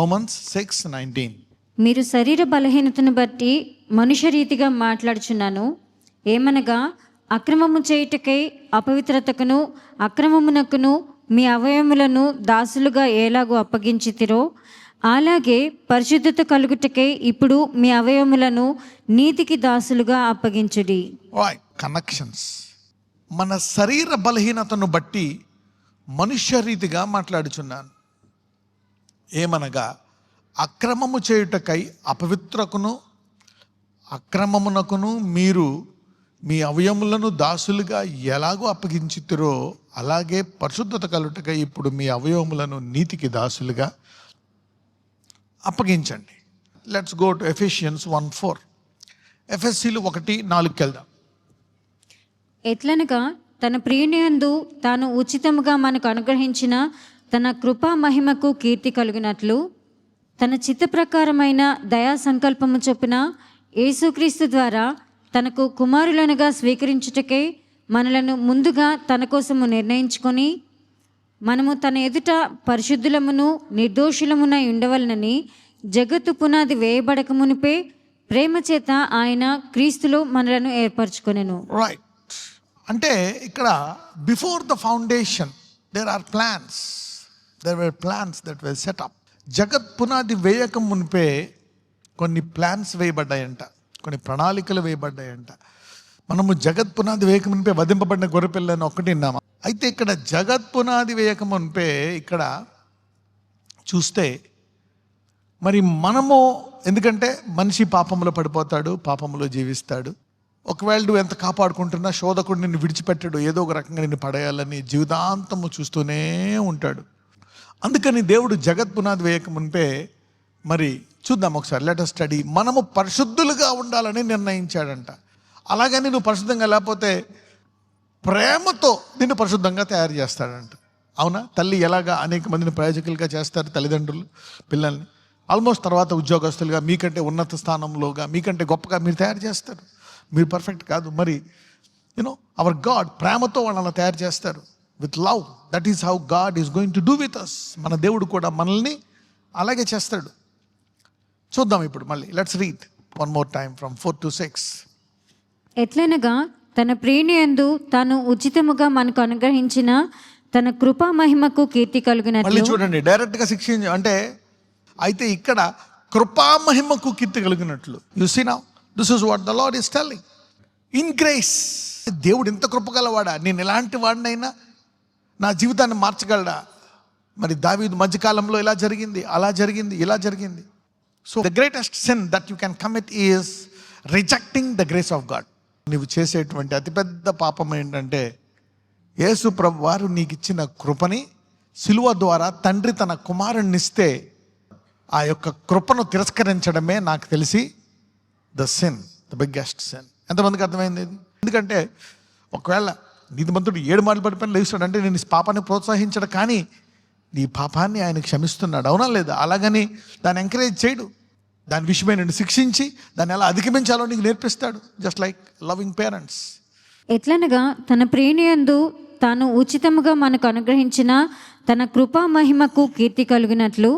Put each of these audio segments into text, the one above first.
Romans 6:19. మీరు శరీర బలహీనతను బట్టి మనుష్య రీతిగా మాట్లాడుచున్నాను. ఏమనగా అక్రమము చేయుటకై అపవిత్రతకును అక్రమమునకును మీ అవయవములను దాసులుగా ఎలాగో అప్పగించితిరో అలాగే పరిశుద్ధత కలుగుటకై ఇప్పుడు మీ అవయవములను నీతికి దాసులుగా అప్పగించుడి. కనెక్షన్స్. మన శరీర బలహీనతను బట్టి మనుష్య రీతిగా మాట్లాడుచున్నాను. ఏమనగా అక్రమము చేయుటకై అపవిత్రకును అక్రమమునకును మీరు మీ అవయములను దాసులుగా ఎలాగో అప్పగించితిరో అలాగే పరిశుద్ధత కలుగుటకై ఇప్పుడు మీ అవయవములను నీతికి దాసులుగా అప్పగించండి. Let's go to Ephesians 1:4. ఎఫెసీలు 1:4 వెళ్దాం. ఎట్లనగా తన ప్రియునియందు తాను ఉచితముగా మనకు అనుగ్రహించిన తన కృపా మహిమకు కీర్తి కలుగునట్లు తన చిత్త ప్రకారమైన దయా సంకల్పము చొప్పున యేసుక్రీస్తు ద్వారా తనకు కుమారులనుగా స్వీకరించుటకై మనలను ముందుగా తన కోసము నిర్ణయించుకొని మనము తన ఎదుట పరిశుద్ధులమును నిర్దోషులమునై ఉండవలనని జగత్తు పునాది వేయబడక మునిపే ప్రేమ చేత ఆయన క్రీస్తులో మనలను ఏర్పరచుకొనెను. రైట్. అంటే ఇక్కడ before the foundation there are plans. There were plans that were set up. జగత్ పునాది వేయక మునిపే కొన్ని ప్లాన్స్ వేయబడ్డాయంట, కొన్ని ప్రణాళికలు వేయబడ్డాయంట. మనము జగత్ పునాది వేయక మునిపే వధింపబడిన గొర్రెపిల్లని ఒక్కటి విన్నామా? అయితే ఇక్కడ జగత్ పునాది వేయక మునిపే ఇక్కడ చూస్తే మరి మనము, ఎందుకంటే మనిషి పాపంలో పడిపోతాడు, పాపంలో జీవిస్తాడు. ఒకవేళ నువ్వు ఎంత కాపాడుకుంటున్నా శోధకుడు నిన్ను విడిచిపెట్టాడు, ఏదో ఒక రకంగా నిన్ను పడేయాలని జీవితాంతము చూస్తూనే ఉంటాడు. అందుకని దేవుడు జగత్ పునాది వేయక మునిపే మరి చూద్దాం ఒకసారి, లెట్ us స్టడీ. మనము పరిశుద్ధులుగా ఉండాలని నిర్ణయించాడంట. అలాగని నువ్వు పరిశుద్ధంగా లేకపోతే ప్రేమతో నిన్ను పరిశుద్ధంగా తయారు చేస్తాడంట. అవునా? తల్లి ఎలాగా అనేక మందిని ప్రయోజకులుగా చేస్తారు, తల్లిదండ్రులు పిల్లల్ని ఆల్మోస్ట్ తర్వాత ఉద్యోగస్తులుగా మీకంటే ఉన్నత స్థానంలోగా మీకంటే గొప్పగా మీరు తయారు చేస్తారు. మీరు పర్ఫెక్ట్ కాదు, మరి అవర్ గాడ్ ప్రేమతో వాళ్ళని తయారు చేస్తారు with love. That is how God is going to do with us. మన దేవుడు కూడా మనల్ని అలాగే చేస్తాడు. చూద్దాం ఇప్పుడు మళ్ళీ. Let's read one more time from 4 to 6. ఎట్లనగా తన ప్రియునియందు తాను ఉచితముగా మనకు అనుగ్రహించిన తన కృపా మహిమకు కీర్తి కలుగునట్లు. మళ్ళీ చూడండి, డైరెక్ట్గా అంటే అయితే ఇక్కడ కృపా మహిమకు కీర్తి కలిగినట్లు. You see now this is what the Lord is telling. In grace. దేవుడు ఇంత కృపగలవాడా? నేను ఎలాంటి వాడినైనా నా జీవితాన్ని మార్చగలడా? మరి దావీదు మధ్యకాలంలో ఇలా జరిగింది, అలా జరిగింది, ఇలా జరిగింది. So the greatest sin that you can commit is rejecting the grace of God. నువ్వు చేసేటువంటి అతిపెద్ద పాపం ఏంటంటే యేసు ప్రభు వారు నీకు ఇచ్చిన కృపని సిలువ ద్వారా తండ్రి తన కుమారుణ్ణి ఇస్తే ఆ యొక్క కృపను తిరస్కరించడమే నాకు తెలిసి the sin, the biggest sin. ఎంతమందికి అర్థమైంది ఇది? ఎందుకంటే ఒకవేళ నీతిమంతుడు 7 మార్లు పడిపోయిన లేస్తాడు అంటే నేను పాపాన్ని ప్రోత్సహించడు, కానీ నీ పాపాన్ని ఆయన క్షమిస్తున్నాడు. అవునా లేదా? అలాగని దాన్ని ఎంకరేజ్ చేయడు. దాని విషయమై నిన్ను శిక్షించి దాన్ని ఎలా అధిగమించాలో నీకు నేర్పిస్తాడు. Just like loving parents. ఎట్లనగా తన ప్రియునియందు తాను ఉచితముగా మనకు అనుగ్రహించిన తన కృపా మహిమకు కీర్తి కలుగునట్లు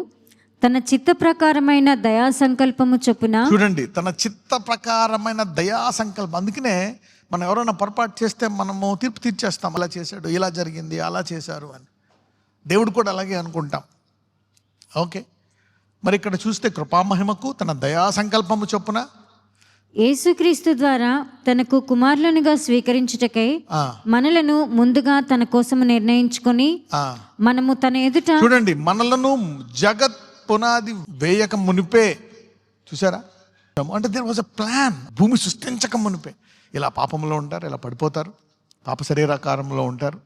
తన చిత్త ప్రకారమైన దయా సంకల్పము చొప్పున. చూడండి, తన చిత్త ప్రకారమైన దయా సంకల్పం. అందుకనే మనం ఎవరైనా పొరపాటు చేస్తే మనము తీర్పు తీర్చేస్తాం, అలా చేశాడు, ఇలా జరిగింది, అలా చేశారు అని. దేవుడు కూడా అలాగే అనుకుంటాం. ఓకే, మరి ఇక్కడ చూస్తే కృపామహిమకు తన దయా సంకల్పము చొప్పున యేసుక్రీస్తు ద్వారా తనకు కుమారులనుగా స్వీకరించుటకై మనలను ముందుగా తన కోసము నిర్ణయించుకొని మనము తన ఎదుట. చూడండి, మనలను జగత్ పునాది వేయక మునిపే, చూసారా? అంటే దేర్ వాజ్ ఎ ప్లాన్. భూమి సృష్టించక మునిపే ఇలా పాపంలో ఉంటారు, ఇలా పడిపోతారు, పాప శరీరాకారంలో ఉంటారు.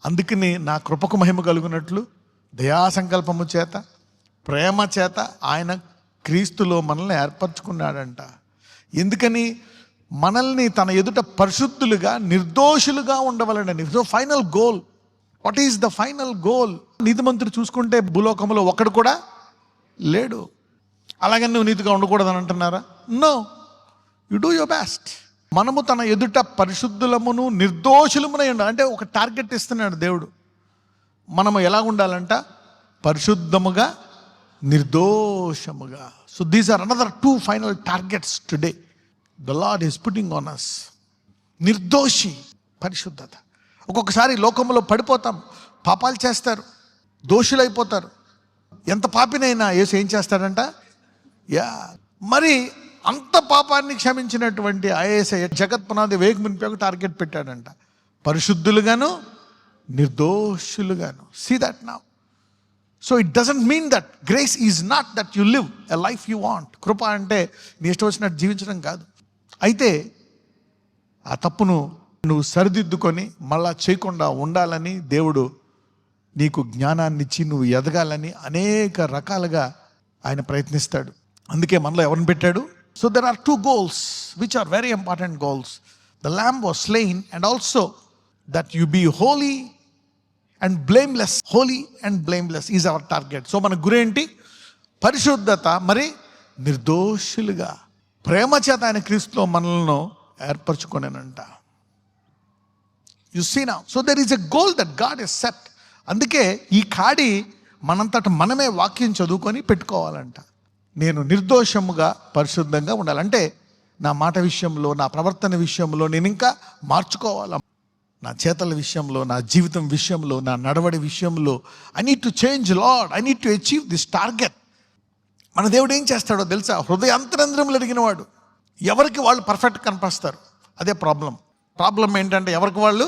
అందుకని నా కృపకు మహిమ కలుగునట్లు దయా సంకల్పము చేత ప్రేమ చేత ఆయన క్రీస్తులో మనల్ని ఏర్పరచుకున్నాడంట. ఎందుకని? మనల్ని తన ఎదుట పరిశుద్ధులుగా నిర్దోషులుగా ఉండవలనని. So final goal, what is the final goal? నీతిమంతుడు చూసుకుంటే భూలోకంలో ఒక్కడు కూడా లేడు. అలాగని నువ్వు నీతిగా ఉండకూడదని అంటున్నారా? No, you do your best. మనము తన ఎదుట పరిశుద్ధులమును నిర్దోషులమునై ఉండాలి. అంటే ఒక టార్గెట్ ఇస్తున్నాడు దేవుడు. మనము ఎలా ఉండాలంట? పరిశుద్ధముగా నిర్దోషముగా. So these are another 2 final targets today the Lord is putting on us. నిర్దోషి, పరిశుద్ధత. ఒక్కొక్కసారి లోకంలో పడిపోతాం, పాపాలు చేస్తారు, దోషులైపోతారు. ఎంత పాపినైనా యేసు ఏం చేస్తాడంట? మరి అంత పాపాన్ని క్షమించినటువంటి యేసయ్య జగత్ పునాది వేయకమునుపే టార్గెట్ పెట్టాడంట, పరిశుద్ధులుగాను నిర్దోషులుగాను. See that now. So it doesn't mean that grace is not that you live a life you want. కృప అంటే నీ ఇష్టం వచ్చినట్టు జీవించడం కాదు. అయితే ఆ తప్పును నువ్వు సరిదిద్దుకొని మళ్ళా చేయకుండా ఉండాలని దేవుడు నీకు జ్ఞానాన్ని ఇచ్చి నువ్వు ఎదగాలని అనేక రకాలుగా ఆయన ప్రయత్నిస్తాడు. అందుకే మనలో ఎవరిని పెట్టాడు? So there are 2 goals which are very important goals. The lamb was slain and also that you be holy and blameless. Holy and blameless is our target. So మన గురేంటి? పరిశుద్ధత, మరి నిర్దోషులుగా. ప్రేమ చేత ఆయన క్రీస్తులో మనలను ఏర్పరచుకొనేనంట. You see now. So there is a goal that God has set. అందుకే ఈ కాడి మనంతట మనమే వాక్యం చదువుకొని పెట్టుకోవాలంట. నేను నిర్దోషముగా పరిశుద్ధంగా ఉండాలంటే నా మాట విషయంలో, నా ప్రవర్తన విషయంలో నేను ఇంకా మార్చుకోవాలి. నా చేతల విషయంలో, నా జీవితం విషయంలో, నా నడవడి విషయంలో I need to change lord. I need to achieve this target. మన దేవుడు ఏం చేస్తాడో తెలుసా? హృదయాంతరంద్రములు అడిగినవాడు. ఎవరికి వాళ్ళు పర్ఫెక్ట్ కనిపిస్తారు, అదే ప్రాబ్లం ఏంటంటే ఎవరికి వాళ్ళు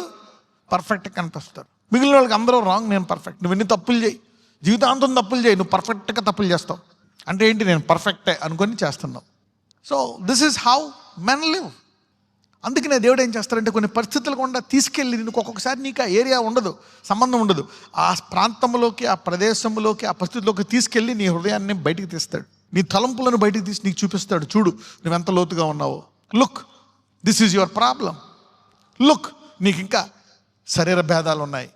పర్ఫెక్ట్ కనిపిస్తారు, మిగిలిన వాళ్ళకి అందరూ రాంగ్, నేను పర్ఫెక్ట్. నువ్వు ఎన్ని తప్పులు చేయి, జీవితాంతం తప్పులు చేయి, నువ్వు పర్ఫెక్ట్గా తప్పులు చేస్తావు. అంటే ఏంటి? నేను పర్ఫెక్టే అనుకొని చేస్తున్నావు. So this is how men live. అందుకనే దేవుడు ఏం చేస్తారంటే కొన్ని పరిస్థితులు కూడా తీసుకెళ్ళి నీకు ఒక్కొక్కసారి నీకు ఆ ఏరియా ఉండదు, సంబంధం ఉండదు, ఆ ప్రాంతంలోకి, ఆ ప్రదేశంలోకి, ఆ పరిస్థితిలోకి తీసుకెళ్ళి నీ హృదయాన్ని బయటికి తీస్తాడు. నీ తలంపులను బయటికి తీసి నీకు చూపిస్తాడు. చూడు నువ్వెంత లోతుగా ఉన్నావో. Look, this is your problem. Look, నీకు ఇంకా శరీర భేదాలు ఉన్నాయి,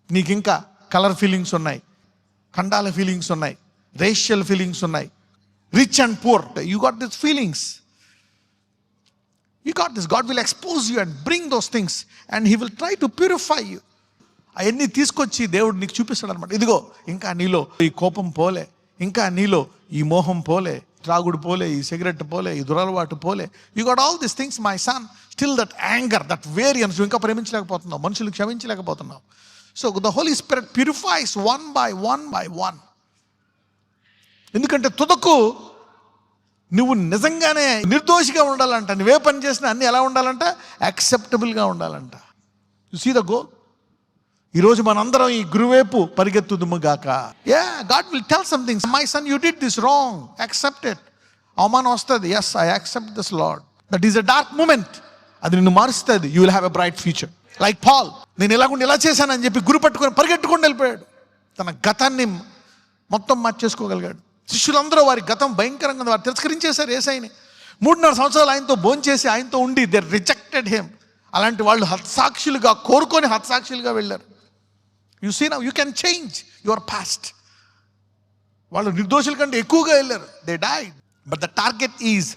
నీకు ఇంకా కలర్ ఫీలింగ్స్ ఉన్నాయి, ఖండాల ఫీలింగ్స్ ఉన్నాయి, రేషియల్ ఫీలింగ్స్ ఉన్నాయి, rich and poor. You got this feelings. You got this. God will expose you and bring those things and he will try to purify you. అవన్నీ తీసుకొచ్చి దేవుడు నీకు చూపిస్తాడు అనమాట. ఇదిగో ఇంకా నీలో ఈ కోపం పోలే, ఇంకా నీలో ఈ మోహం పోలే, త్రాగుడు పోలే, ఈ సిగరెట్ పోలే, ఈ దురలవాటు పోలే. You got all these things my son. Still that anger, that variance నువ్వు ఇంకా ప్రేమించలేకపోతున్నావు, మనుషులు క్షమించలేకపోతున్నావు. So the Holy Spirit purifies one by one. ఎందుకంటే తుదకు నువ్వు నిజంగానే నిర్దోషిగా ఉండాలంట. నువ్వే పని చేసినా అన్నీ ఎలా ఉండాలంట? యాక్సెప్టబుల్గా ఉండాలంట. You see the goal. ఈరోజు మనందరం ఈ గురువైపు పరిగెత్తుదుము గాక. God will tell something. My son, you did this wrong, accept it. అవమానం వస్తుంది, yes I accept this Lord. That is a dark moment. అది నిన్ను మారుస్తుంది. You will have a bright future. Like Paul, నేను ఇలాగుండి ఇలా చేశానని చెప్పి గురి పట్టుకొని పరిగెట్టుకొని వెళ్ళిపోయాడు. తన గతాన్ని మొత్తం మార్చేసుకోగలిగాడు. శిష్యులందరూ వారి గతం భయంకరంగా వారు తిరస్కరించేశారు యేసయ్యని. 3.5 సంవత్సరాలు ఆయనతో భోంచేసి ఆయనతో ఉండి దే రిజెక్టెడ్ హిమ్. అలాంటి వాళ్ళు హత్సాక్షులుగా కోరుకొని హత్సాక్షులుగా వెళ్ళారు. You see now you can change your past. వాళ్ళు నిర్దోషుల కంటే ఎక్కువగా వెళ్ళారు. They died. But the target is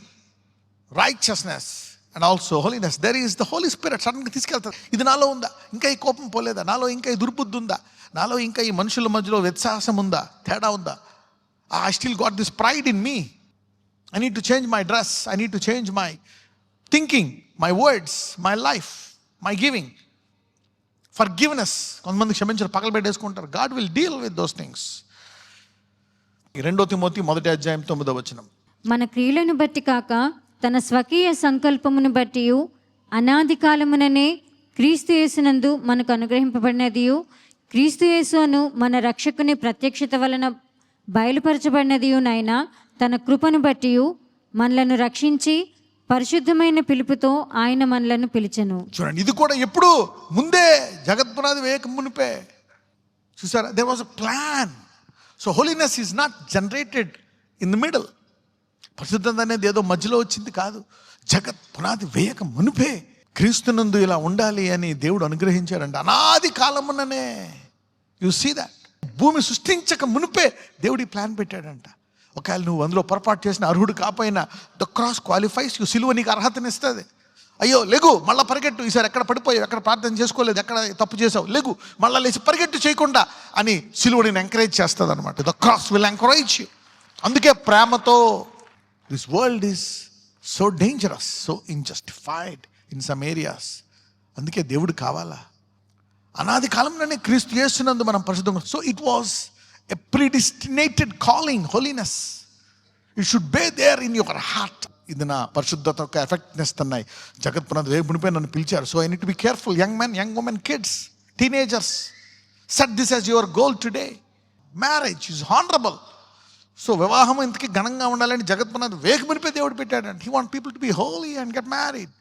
righteousness and also holiness. There is the Holy Spirit. సడన్గా తీసుకెళ్తారు. ఇది నాలో ఉందా? ఇంకా ఈ కోపం పోలేదా? నాలో ఇంకా ఈ దుర్బుద్ధి ఉందా? నాలో ఇంకా ఈ మనుషుల మధ్యలో వ్యత్యాసం ఉందా? తేడా ఉందా? I still got this pride in me. I need to change my dress. I need to change my thinking, my words, my life, my giving. Forgiveness. కొంతమంది క్షమించరు, పగలబెట్టేసుకుంటారు. God will deal with those things. 2 Timothy 1:9. మన క్రియలను బట్టి కాక తన స్వకీయ సంకల్పమును బట్టి అనాది కాలముననే క్రీస్తు యేసునందు మనకు అనుగ్రహింపబడినదియు, క్రీస్తు యేసు అను మన రక్షకుని ప్రత్యక్షత వలన బయలుపరచబడినది నాయన తన కృపను బట్టి మనలను రక్షించి పరిశుద్ధమైన పిలుపుతో ఆయన మనలను పిలిచెను. చూడండి, ఇది కూడా ఎప్పుడు ముందే జగత్పునాది వేయక మునిపే. చూసారా? There was a plan. So holiness is not generated in the middle. పరిశుద్ధత అనేది ఏదో మధ్యలో వచ్చింది కాదు. జగత్ పునాది వేయక మునిపే క్రీస్తునందు ఇలా ఉండాలి అని దేవుడు అనుగ్రహించాడంట. అనాది కాలముననే. You see that. భూమి సృష్టించక మునిపే దేవుడి ప్లాన్ పెట్టాడంట. ఒకవేళ నువ్వు అందులో పొరపాటు చేసిన అర్హుడు కాపోయినా ద క్రాస్ క్వాలిఫైస్ యు. సిలువ నీకు అర్హతనిస్తుంది. అయ్యో లెగు, మళ్ళీ పరిగెట్టు, ఈసారి ఎక్కడ పడిపోయావు, ఎక్కడ ప్రార్థన చేసుకోలేదు, ఎక్కడ తప్పు చేసావు, లెగు మళ్ళీ లేచి పరిగెట్టు చేయకుండా అని సిలువ నేను ఎంకరేజ్ చేస్తుంది అనమాట. The cross will encourage you. అందుకే ప్రేమతో, this world is so dangerous, so unjustified in some areas. అందుకే దేవుడు కావాలా? అనాది కాలంలోనే క్రీస్తు యేసునందు మనం పరిశుద్ధంగా. So it was a predestinated calling, holiness. It should be there in your heart. ఇది నా పరిశుద్ధత యొక్క ఎఫెక్ట్నెస్ తన్నాయి. జగత్ పునాది వేగునిపై నన్ను పిలిచారు. So I need to be careful. Young men, young women, kids, teenagers, set this as your goal today. Marriage is honourable. So వివాహం ఇంతకీ ఘనంగా ఉండాలని జగత్ పునాది వేగునిపై దేవుడు పెట్టాడంట. He want people to be holy and get married.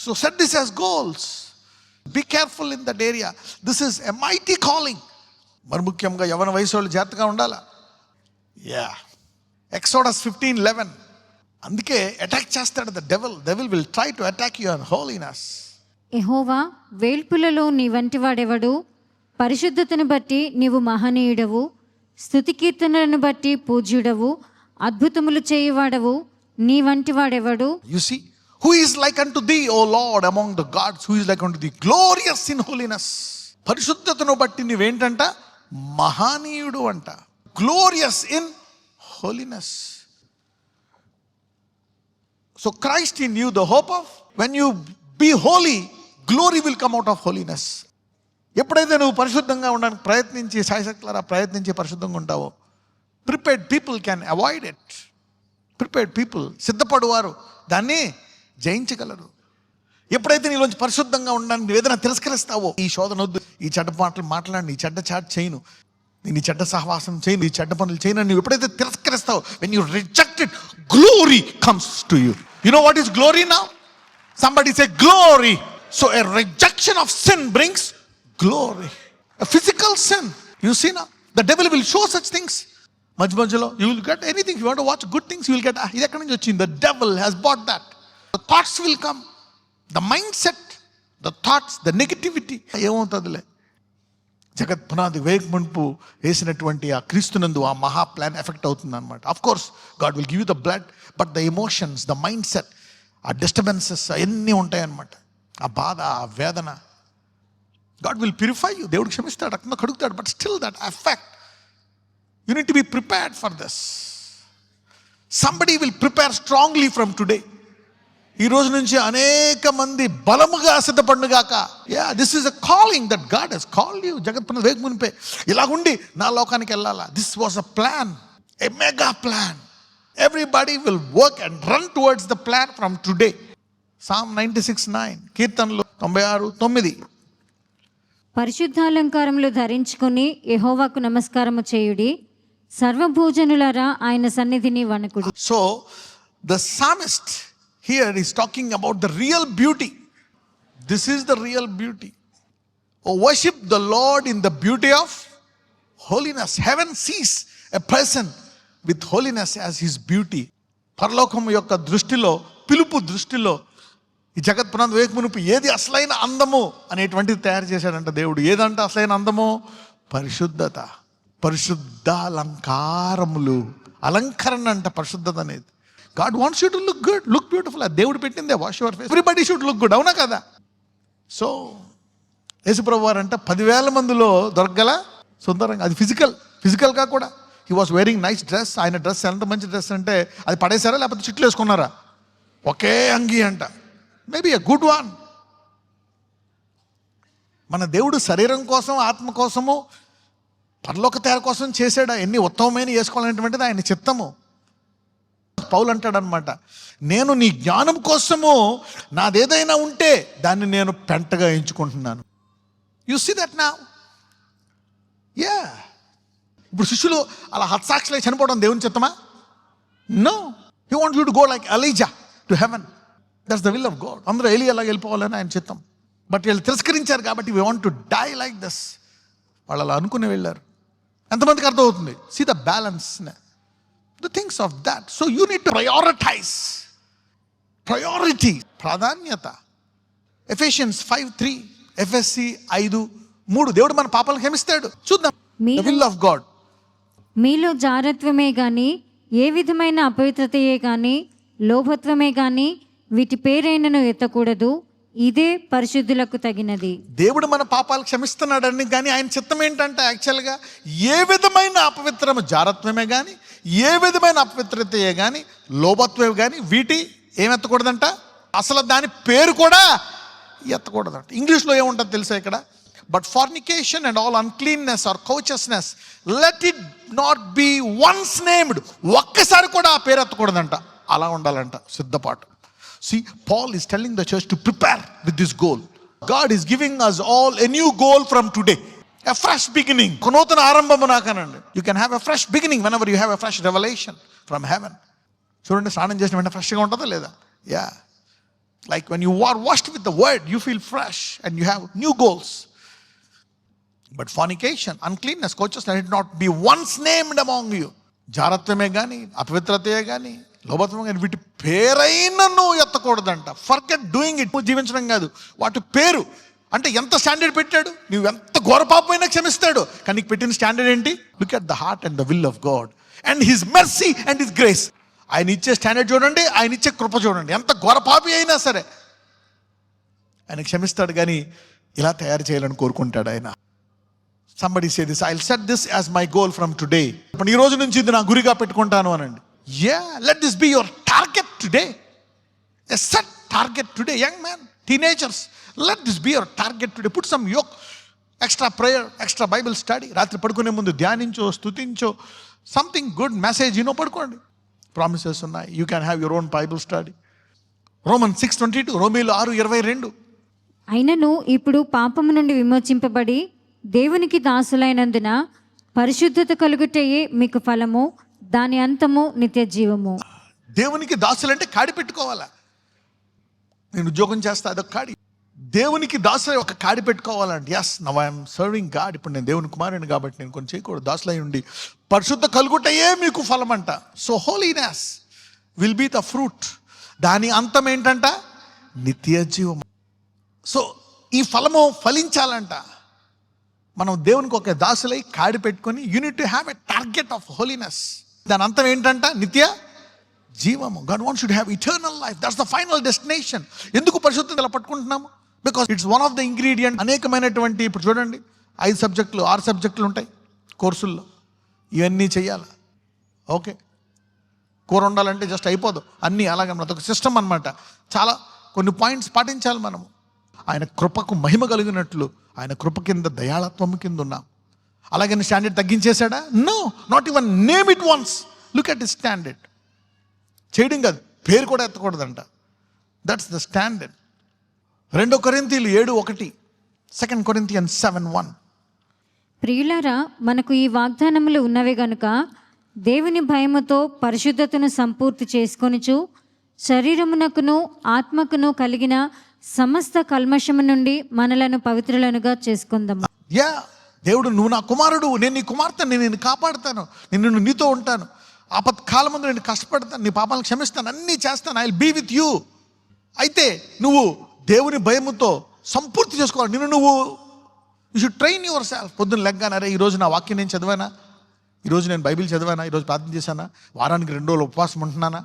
So set this as goals. Be careful in that area. This is a mighty calling. మరి ముఖ్యంగా యవన వయసు వాళ్ళు జాగ్రత్తగా ఉండాలా. Yeah, Exodus 15:11. అందుకే అటాక్ చేస్తాడు the devil will try to attack your holiness. యెహోవా, వేల్పులలో నీ వంటి వాడెవడు? పరిశుద్ధతను బట్టి నీవు మహనీయుడవు, స్తుతి కీర్తనలను బట్టి పూజ్యుడవు, అద్భుతములు చేయువాడవు, నీ వంటి వాడెవడు? You see, who is like unto thee, O Lord, among the gods? Who is like unto thee, glorious in holiness? పరిశుద్ధతను బట్టి నీవేంటంట? మహనీయుడు అంట. Glorious in holiness. So Christ in you, the hope of, when you be holy, glory will come out of holiness. ఎప్పుడైతే నువ్వు పరిశుద్ధంగా ఉండడానికి ప్రయత్నించి, సాయశక్తులారా ప్రయత్నించి పరిశుద్ధంగా ఉంటావో, prepared people can avoid it. Prepared people, సిద్ధపడువారు దాన్ని జయించగలరు. ఎప్పుడైతే నీలోంచి పరిశుద్ధంగా ఉండడానికి నువ్వు ఏదైనా తిరస్కరిస్తావో, ఈ శోధన వద్దు, ఈ చెడ్డ మాటలు మాట్లాడి, ఈ చెడ్డ చాట్ చేయను, నేను ఈ చెడ్డ సహవాసం చేయను, ఈ చెడ్డ పనులు చేయను, నువ్వు ఎప్పుడైతే తిరస్కరిస్తావో, when you reject it, glory comes to you. You know what is glory now? Somebody say glory. So a rejection of sin brings glory. A physical sin. You see now, the devil will show such things. మధ్యలో you will get anything. If you want to watch good things, you will get. ఇది ఎక్కడి నుంచి వచ్చింది? The devil has bought that. The thoughts will come. The mindset, the thoughts, the negativity. ఏమవుతుందిలే? జగత్ పునాది వేగ మునుపు వేసినటువంటి ఆ క్రీస్తునందు ఆ మహా ప్లాన్ ఎఫెక్ట్ అవుతుంది అనమాట. Of course God will give you the blood, but the emotions, the mind set, ఆ డిస్టర్బెన్సెస్ అవన్నీ ఉంటాయన్నమాట. ఆ బాధ, ఆ వేదన, God will purify you. దేవుడు క్షమిస్తాడు, రక్తంతో కడుగుతాడు. But still that effect, you need to be prepared for this. Somebody will prepare strongly from today. ఈ రోజు నుంచి అనేక మంది బలముగా సిద్ధపడుగాక. Yeah, this is a calling that God has called you. జగత్ పునాది వేగ మునిపే ఇలాగుండి నా లోకానికి వెళ్ళాలా. This was a plan, a mega plan. Everybody will work and run towards the plan from today. Psalm 96:9, కీర్తనలు 96:9. పరిశుద్ధాలంకారములు ధరించుకుని యెహోవాకు నమస్కారము చేయుడి, సర్వభూజనులారా ఆయన సన్నిధిని వణకుడి. So the psalmist here is talking about the real beauty. This is the real beauty. Oh, worship the Lord in the beauty of holiness. Heaven sees a person with holiness as his beauty. పరలోకం యొక్క దృష్టిలో, పిలుపు దృష్టిలో, ఈ జగత్ పునాది వేగ మునుపు ఏది అసలైన అందము అనేటువంటిది తయారు చేశాడంట దేవుడు. ఏదంట అసలైన అందము? పరిశుద్ధత. పరిశుద్ధాలంకారములు, అలంకరణ అంట పరిశుద్ధత అనేది. God wants you to look good, look beautiful. అది దేవుడు పెట్టిందే. Wash your face, everybody should look good. అవునా కదా? సో యేసుప్రభు వారు అంట 10,000 మందిలో దొరకగల సుందరంగా. అది ఫిజికల్గా కూడా. He was వెరింగ్ nice dress. ఆయన డ్రెస్ ఎంత మంచి డ్రెస్ అంటే అది పడేశారా లేకపోతే చిట్లు వేసుకున్నారా? ఒకే అంగి అంట. Maybe a good one. మన దేవుడు శరీరం కోసం, ఆత్మ కోసము, పరలోక తయారు కోసం చేశాడు. ఎన్ని ఉత్తమమైన వేసుకోవాలనేటువంటిది ఆయన చిత్తము. పౌలు అంటాడనమాట, నేను నీ జ్ఞానం కోసము నాదేదైనా ఉంటే దాన్ని నేను పెంటగా ఎంచుకుంటున్నాను. You see that now? Yeah. ఇప్పుడు శిష్యులు అలా హత్సాక్షులై చనిపోవడం దేవుని చిత్తమా? No. He wants you to go like Elijah to heaven. That's the will of God. అందరూ ఎలీయాలాగా వెళ్ళిపోవాలని ఆయన చిత్తం. బట్ వీళ్ళు తిరస్కరించారు కాబట్టి we want to die like this. వాళ్ళు అలా అనుకుని వెళ్ళారు. ఎంతమందికి అర్థమవుతుంది? See the balance, the things of that. So you need to prioritise. Priority, ప్రాధాన్యత. Ephesians 5:3, FSC 5:3. దేవుడు మన పాపాలను క్షమిస్తాడు. చూద్దాం. The will of God. మీలో జారత్వమే గాని, ఏ విధమైన అపవిత్రతయే గాని, లోభత్వమే గాని వీటి పేరైనను ఎత్తకూడదు, ఇదే పరిశుద్ధులకు తగినది. దేవుడు మన పాపాలు క్షమిస్తున్నాడని, కానీ ఆయన చిత్తం ఏంటంటే యాక్చువల్గా ఏ విధమైన అపవిత్రము, జారత్వమే కానీ, ఏ విధమైన అపవిత్రతయే కానీ, లోభత్వమే కానీ, వీటి ఏమెత్తకూడదంట, అసలు దాని పేరు కూడా ఎత్తకూడదంట. ఇంగ్లీష్లో ఏముంటుంది తెలుసా ఇక్కడ, but fornication and all uncleanness or covetousness let it not be once named. ఒక్కసారి కూడా ఆ పేరు ఎత్తకూడదంట. అలా ఉండాలంట సిద్ధపాటు. See, Paul is telling the church to prepare with this goal. God is giving us all a new goal from today. A fresh beginning. నూతన ఆరంభము నాకనండి. You can have a fresh beginning whenever you have a fresh revelation from heaven. చూడండి, స్నానం చేసిన వెంటనే ఫ్రెష్గా ఉంటుందా లేదా? Yeah. Like when you are washed with the word, you feel fresh and you have new goals. But fornication, uncleanness, coaches, let it not be once named among you. జారత్వమే కానీ, అపవిత్రతయే కానీ, లోభత్వం కానీ, వీటి పేరైనను ఎత్తకూడదంట. Forget doing it. జీవించడం కాదు, వాటి పేరు. అంటే ఎంత స్టాండర్డ్ పెట్టాడు, నువ్వు ఎంత ఘోరపాపమైనా క్షమిస్తాడు. కానీ నీకు పెట్టిన స్టాండర్డ్ ఏంటి? Look at the heart and the will of God and his mercy and his grace. ఆయన ఇచ్చే స్టాండర్డ్ చూడండి, ఆయన ఇచ్చే కృప చూడండి. ఎంత ఘోరపాపి అయినా సరే ఆయన క్షమిస్తాడు, కానీ ఇలా తయారు చేయాలని కోరుకుంటాడు ఆయన. Somebody say this, I'll set this as my goal from today. ఈ రోజు నుంచి ఇది నా గురిగా పెట్టుకుంటాను అనండి. Yeah, let this be your target today. A set target today. Young man, teenagers, let this be your target today. Put some yoke, extra prayer, extra Bible study. రాత్రి పడుకునే ముందు ధ్యానించో, స్తుతించో, సంథింగ్ గుడ్ మెసేజ్ పడుకోండి. Promises ఉన్నాయి. You can have your own Bible study. Roman 6:22, రోమీలు 6:22. అయినను ఇప్పుడు పాపము నుండి విమోచింపబడి దేవునికి దాసులైనందున పరిశుద్ధత కలుగుటయే మీకు ఫలము, దాని అంతము నిత్య జీవము. దేవునికి దాసులంటే కాడి పెట్టుకోవాలా? నేను ఉద్యోగం చేస్తా, అదొక కాడి. దేవునికి దాసులై ఒక కాడి పెట్టుకోవాలండి. Yes, now I'm serving God. ఇప్పుడు నేను దేవుని కుమారుని కాబట్టి నేను కొన్ని చేయకూడదు. దాసులై ఉండి పరిశుద్ధ కలుగుటయే మీకు ఫలం అంట. So holiness will be the fruit. దాని అంతం ఏంటంట? నిత్య జీవం. సో ఈ ఫలము ఫలించాలంట. మనం దేవునికి ఒక దాసులై కాడి పెట్టుకొని you need to have a target of holiness. దాని అంతం ఏంటంట? నిత్య జీవము. God wants you to have eternal life. That's the final destination. ఎందుకు పరిశుద్ధత ఇలా పట్టుకుంటున్నాము? Because it's one of the ingredient. అనేకమైనటువంటి, ఇప్పుడు చూడండి, 5 సబ్జెక్టులు 6 సబ్జెక్టులు ఉంటాయి కోర్సుల్లో. ఇవన్నీ చెయ్యాలి. ఓకే, కూర ఉండాలంటే జస్ట్ అయిపోదు, అన్నీ అలాగే అదొక సిస్టమ్ అనమాట. చాలా కొన్ని పాయింట్స్ పాటించాలి మనము. ఆయన కృపకు మహిమ కలిగినట్లు ఆయన కృప కింద, దయాళత్వం కింద ఉన్నాం. అలాగని స్టాండర్డ్ తగ్గించేశాడా? No, not even name it once. Look at the standard. చేయడం కాదు, పేరు కూడా ఎత్తకూడదంట. That's the standard. 2 కొరింథీయులు 7:1, 2 Corinthians 7:1. ప్రియులారా, మనకు ఈ వాగ్దానములు ఉన్నవి గనుక దేవుని భయముతో పరిశుద్ధతను సంపూర్తి చేసుకొనుచు శరీరమునకును ఆత్మకును కలిగిన సమస్త కల్మషము నుండి మనలను పవిత్రులనుగా చేసుకుందాం. యా, దేవుడు, నువ్వు నా కుమారుడు, నేను నీ కుమార్తె, నేను నిన్ను కాపాడుతాను, నేను నీతో ఉంటాను, ఆపత్కాలం ముందు నేను కష్టపడతాను, నీ పాపాలను క్షమిస్తాను, అన్నీ చేస్తాను, I will be with you. అయితే నువ్వు దేవుని భయముతో సంపూర్తి చేసుకోవాలి. నువ్వు you should train yourself. పొద్దున్న లెగ్గానే, అరే ఈరోజు నా వాక్యం నేను చదివానా, ఈరోజు నేను బైబిల్ చదివానా, ఈరోజు ప్రార్థన చేశానా, వారానికి 2 రోజులు ఉపవాసం ఉంటున్నానా,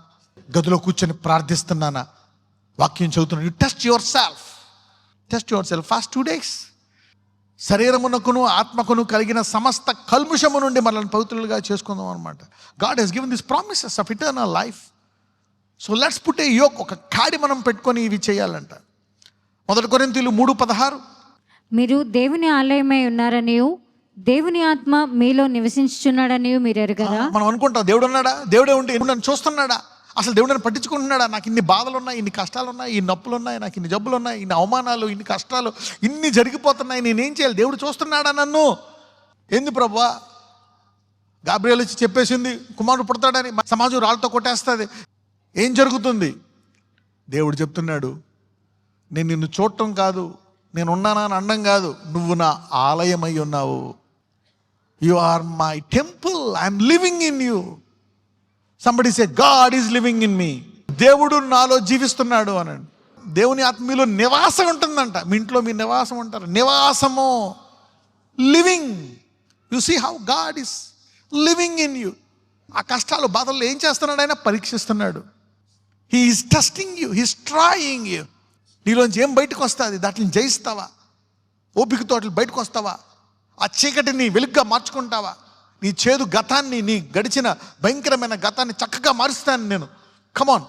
గదిలో కూర్చొని ప్రార్థిస్తున్నానా, వాక్యం చదువుతున్నాను. You test yourself. Test yourself. Fast 2 days. శరీరమునకును ఆత్మకును కలిగిన సమస్త కల్ముషము నుండి మనల్ని పవిత్రులుగా చేసుకుందాం అనమాట. God has given this promises of eternal life. So let's put a yoke. ఒక కాడి మనం పెట్టుకొని ఇవి చేయాలంట. 1 కొరింథీయులు 3:16. మీరు దేవుని ఆలయమై ఉన్నారనియు దేవుని ఆత్మ మీలో నివసించుచున్నాడనియు మీరు ఎరుగరా? మనం అనుకుంటాం దేవుడు ఉన్నాడా, దేవుడే ఉంటే నన్ను చూస్తున్నాడా, అసలు దేవుడు నన్ను పట్టించుకుంటున్నాడా, నాకు ఇన్ని బాధలు ఉన్నాయి, ఇన్ని కష్టాలు ఉన్నాయి, ఇన్ని నొప్పులు ఉన్నాయి, నాకు ఇన్ని జబ్బులు ఉన్నాయి, ఇన్ని అవమానాలు, ఇన్ని కష్టాలు, ఇన్ని జరిగిపోతున్నాయి, నేనేం చేయాలి, దేవుడు చూస్తున్నాడా నన్ను? ఏంది ప్రభువా, గాబ్రియల్ వచ్చి చెప్పేసింది కుమారుడు పుడతాడని, సమాజం రాళ్ళతో కొట్టేస్తుంది, ఏం జరుగుతుంది? దేవుడు చెప్తున్నాడు, నేను నిన్ను చూడటం కాదు, నేను ఉన్నానా అని అనడం కాదు, నువ్వు నా ఆలయమై ఉన్నావు. You are my temple, I'm living in you. Somebody say God is living in me. దేవుడు నాలో జీవిస్తున్నాడు అనండి. దేవుని ఆత్మ మీలో నివాసం ఉంటుందంట. మీ ఇంట్లో మీ నివాసం ఉంటారు. నివాసము, living. You see how God is living in you. ఆ కష్టాలు బాధల్లో ఏం చేస్తున్నాడు? ఆయన పరీక్షిస్తున్నాడు. He is testing you, he's trying you. నీలోంచి ఏం బయటకు వస్తుంది? దాటిని జయిస్తావా? ఓపికతో బయటకు వస్తావా? ఆ చీకటిని వెలుగ్గా మార్చుకుంటావా? నీ చేదు గతాన్ని, నీ గడిచిన భయంకరమైన గతాన్ని చక్కగా మారుస్తాను నేను. Come on,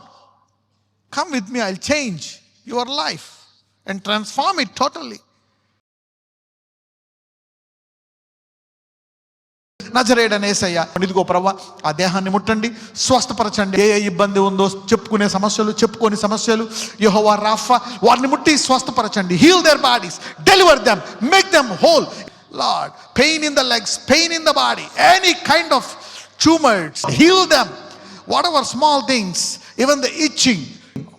come with me, I will change your life and transform it totally. నజరేయుడైన యేసయ్య, ఇదిగో ప్రభువా, ఆ దేహాన్ని ముట్టండి, స్వస్థపరచండి. ఏ ఇబ్బంది ఉందో చెప్పుకునే సమస్యలు, చెప్పుకోని సమస్యలు, యెహోవా రాఫా, వారిని ముట్టి స్వస్థపరచండి. Heal their bodies, deliver them, make them whole. Lord, pain in the legs, pain in the body, any kind of tumors, heal them. Whatever small things, even the itching,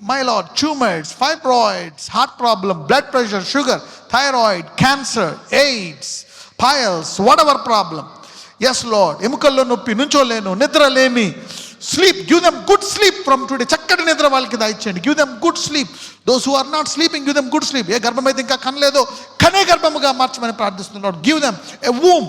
my Lord, tumors, fibroids, heart problem, blood pressure, sugar, thyroid, cancer, AIDS, piles, whatever problem. Yes, Lord. ఎముకల్లో నొప్పి, నుంచోలేను, నిద్రలేమి, sleep, give them good sleep from today. చక్కటి నిద్ర వాళ్ళకి దయచేయండి. Give them good sleep. Those who are not sleeping, give them good sleep. ఏ గర్భం అయితే ఇంకా కనలేదో కనే గర్భముగా మార్చమని ప్రార్థిస్తున్నాను. Lord, give them a womb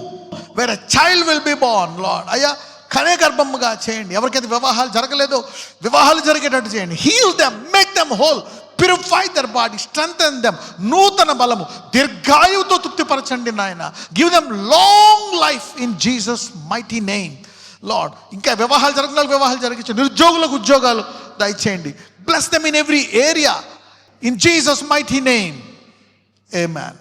where a child will be born. Lord, అయ్యా, కనే గర్భముగా చేయండి. ఎవరికైతే వివాహాలు జరగలేదో వివాహాలు జరిగేటట్టు చేయండి. Heal them, make them whole, purify their body, strengthen them. నూతన బలము, దీర్ఘాయువుతో తృప్తిపరచండి నాయన. Give them long life in Jesus mighty name. Lord, ఇంకా వివాహాలు జరగలేదు, వివాహాలు జరిగించండి. నిరుద్యోగులకు ఉద్యోగాలు దయచేయండి. Bless them in every area in Jesus mighty name. Amen.